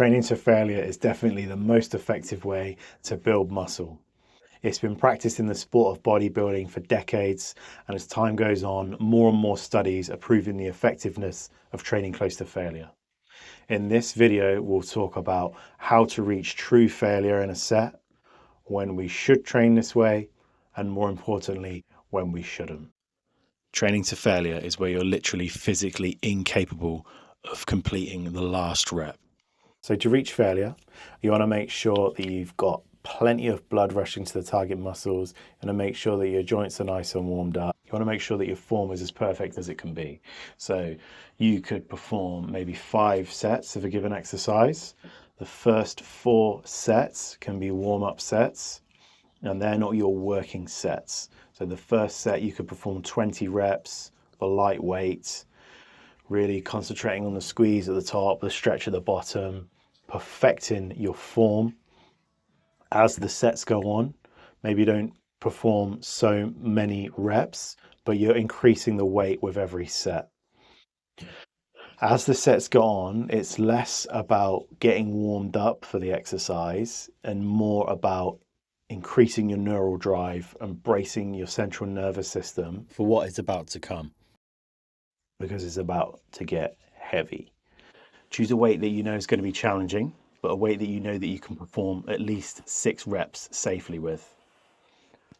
Training to failure is definitely the most effective way to build muscle. It's been practiced in the sport of bodybuilding for decades, and as time goes on, more and more studies are proving the effectiveness of training close to failure. In this video, we'll talk about how to reach true failure in a set, when we should train this way, and more importantly, when we shouldn't. Training to failure is where you're literally physically incapable of completing the last rep. So to reach failure, you want to make sure that you've got plenty of blood rushing to the target muscles. You want to make sure that your joints are nice and warmed up. You want to make sure that your form is as perfect as it can be. So you could perform maybe 5 sets of a given exercise. The first 4 sets can be warm-up sets, and they're not your working sets. So the first set you could perform 20 reps for lightweight, really concentrating on the squeeze at the top, the stretch at the bottom, perfecting your form. As the sets go on, maybe you don't perform so many reps, but you're increasing the weight with every set. As the sets go on, it's less about getting warmed up for the exercise and more about increasing your neural drive and bracing your central nervous system for what is about to come, because it's about to get heavy. Choose a weight that you know is going to be challenging, but a weight that you know that you can perform at least 6 reps safely with.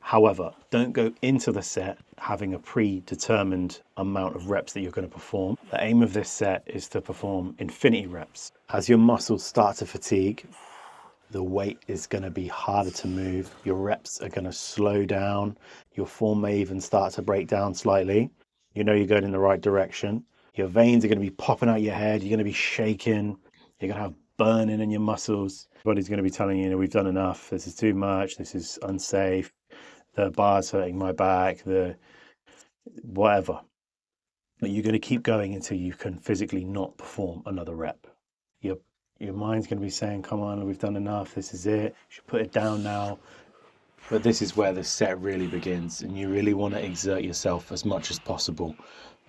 However, don't go into the set having a predetermined amount of reps that you're going to perform. The aim of this set is to perform infinity reps. As your muscles start to fatigue, the weight is going to be harder to move. Your reps are going to slow down. Your form may even start to break down slightly. You know you're going in the right direction. Your veins are going to be popping out your head. You're going to be shaking. You're going to have burning in your muscles. Body's going to be telling you, we've done enough. This is too much. This is unsafe. The bar's hurting my back. The whatever. But you're going to keep going until you can physically not perform another rep. Your mind's going to be saying, come on, we've done enough. This is it. You should put it down now. But this is where the set really begins, and you really want to exert yourself as much as possible.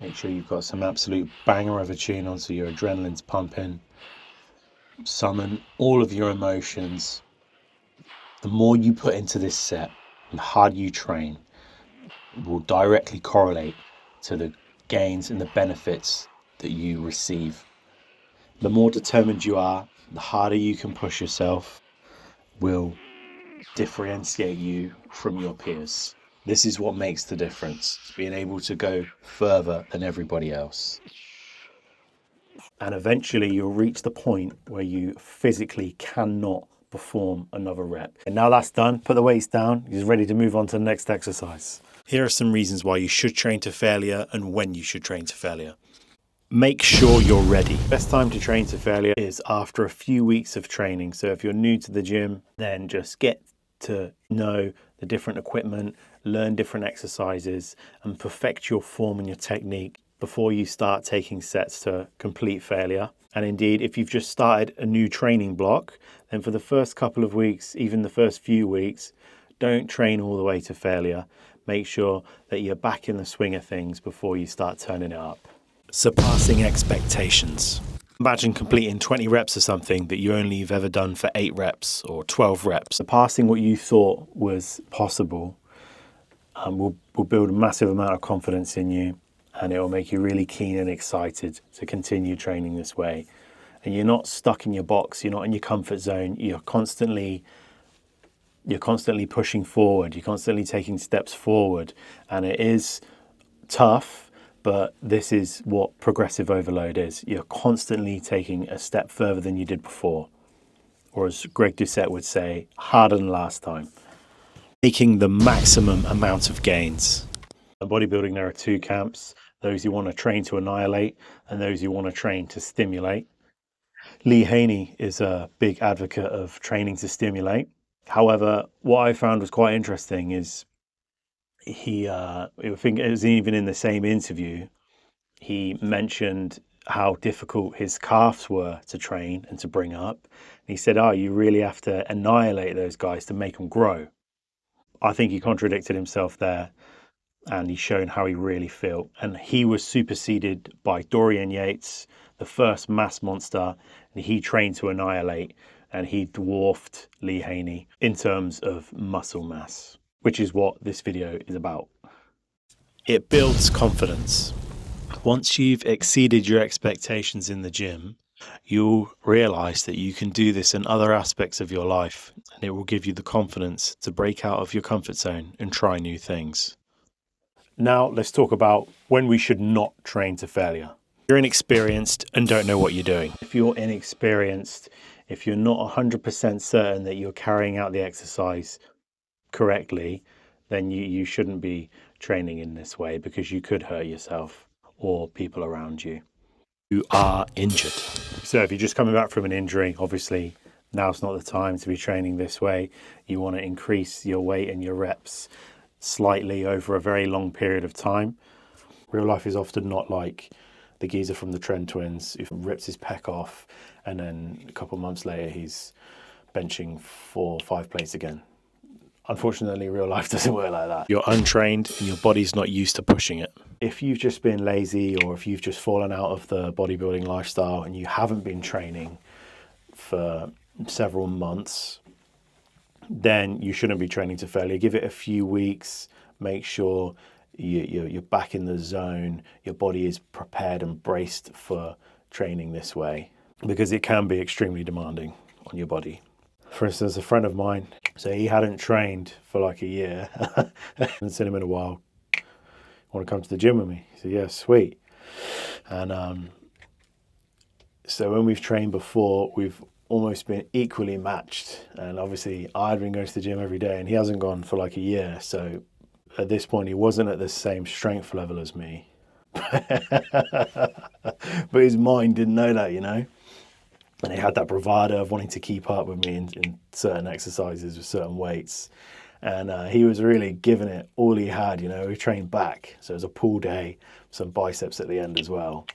Make sure you've got some absolute banger of a tune on so your adrenaline's pumping. Summon all of your emotions. The more you put into this set, the harder you train, will directly correlate to the gains and the benefits that you receive. The more determined you are, the harder you can push yourself, will differentiate you from your peers. This is what makes the difference, being able to go further than everybody else. And eventually you'll reach the point where you physically cannot perform another rep. And now that's done, put the weights down, you're ready to move on to the next exercise. Here are some reasons why you should train to failure and when you should train to failure. Make sure you're ready. Best time to train to failure is after a few weeks of training. So if you're new to the gym, then just get to know the different equipment, learn different exercises, and perfect your form and your technique before you start taking sets to complete failure. And indeed, if you've just started a new training block, then for the first couple of weeks, even the first few weeks, don't train all the way to failure. Make sure that you're back in the swing of things before you start turning it up. Surpassing expectations. Imagine completing 20 reps of something that you only have ever done for 8 reps or 12 reps. Surpassing what you thought was possible will build a massive amount of confidence in you, and it will make you really keen and excited to continue training this way. And you're not stuck in your box, you're not in your comfort zone, you're constantly pushing forward, you're constantly taking steps forward, and it is tough. But this is what progressive overload is. You're constantly taking a step further than you did before. Or as Greg Doucette would say, harder than last time. Making the maximum amount of gains. In bodybuilding, there are 2 camps. Those who want to train to annihilate and those who want to train to stimulate. Lee Haney is a big advocate of training to stimulate. However, what I found was quite interesting is I think it was even in the same interview, he mentioned how difficult his calves were to train and to bring up. And he said, you really have to annihilate those guys to make them grow. I think he contradicted himself there, and he's shown how he really felt. And he was superseded by Dorian Yates, the first mass monster And he trained to annihilate, and he dwarfed Lee Haney in terms of muscle mass, which is what this video is about. It builds confidence. Once you've exceeded your expectations in the gym, you'll realize that you can do this in other aspects of your life, and it will give you the confidence to break out of your comfort zone and try new things. Now let's talk about when we should not train to failure. You're inexperienced and don't know what you're doing. If you're inexperienced, if you're not 100% certain that you're carrying out the exercise correctly, then you shouldn't be training in this way, because you could hurt yourself or people around you. You are injured. So if you're just coming back from an injury, obviously now's not the time to be training this way. You want to increase your weight and your reps slightly over a very long period of time. Real life is often not like the geezer from the Trend Twins who rips his pec off and then a couple of months later he's benching 4 or 5 plates again. Unfortunately, real life doesn't work like that. You're untrained and your body's not used to pushing it. If you've just been lazy, or if you've just fallen out of the bodybuilding lifestyle and you haven't been training for several months, then you shouldn't be training to failure. Give it a few weeks, make sure you're back in the zone, your body is prepared and braced for training this way, because it can be extremely demanding on your body. For instance, a friend of mine, so he hadn't trained for like a year. I hadn't seen him in a while. Want to come to the gym with me? He said, yeah, sweet. And so when we've trained before, we've almost been equally matched. And obviously I'd been going to the gym every day and he hasn't gone for like a year. So at this point, he wasn't at the same strength level as me. But his mind didn't know that, you know? And he had that bravado of wanting to keep up with me in certain exercises with certain weights. And he was really giving it all he had, you know. We trained back, so it was a pull day, some biceps at the end as well.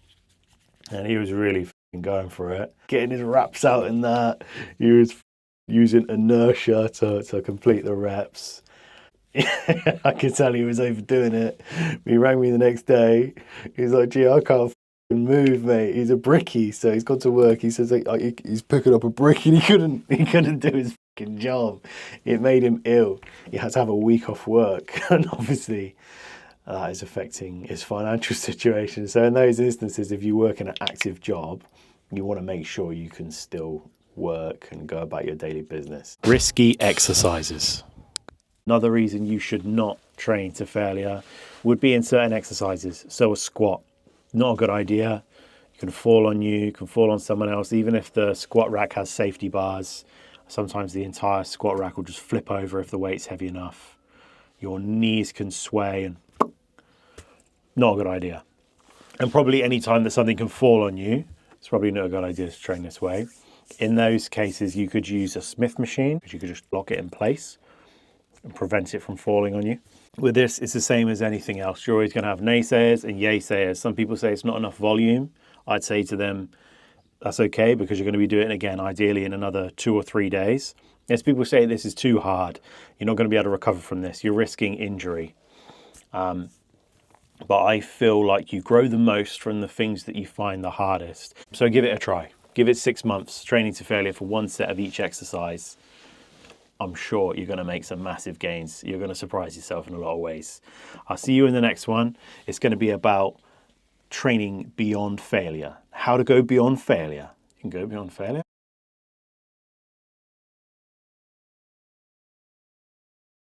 And he was really going for it, getting his reps out in that. He was using inertia to complete the reps. I could tell he was overdoing it. He rang me the next day. He was like, gee, I can't move, mate. He's a brickie, so he's gone to work. He says like, he's picking up a brick and he couldn't do his fucking job. It made him ill. He had to have a week off work, and obviously that is affecting his financial situation. So in those instances, if you work in an active job, you want to make sure you can still work and go about your daily business. Risky exercises. Another reason you should not train to failure would be in certain exercises. So a squat. Not a good idea. You can fall on you, you can fall on someone else. Even if the squat rack has safety bars, sometimes the entire squat rack will just flip over if the weight's heavy enough. Your knees can sway, and not a good idea. And probably any time that something can fall on you, it's probably not a good idea to train this way. In those cases, you could use a Smith machine, which you could just lock it in place and prevent it from falling on you. With this, it's the same as anything else. You're always going to have naysayers and yaysayers. Some people say it's not enough volume. I'd say to them, that's okay, because you're going to be doing it again, ideally in another 2 or 3 days. As people say, this is too hard. You're not going to be able to recover from this. You're risking injury. But I feel like you grow the most from the things that you find the hardest. So give it a try. Give it 6 months, training to failure for 1 set of each exercise. I'm sure you're going to make some massive gains. You're going to surprise yourself in a lot of ways. I'll see you in the next one. It's going to be about training beyond failure. How to go beyond failure. You can go beyond failure.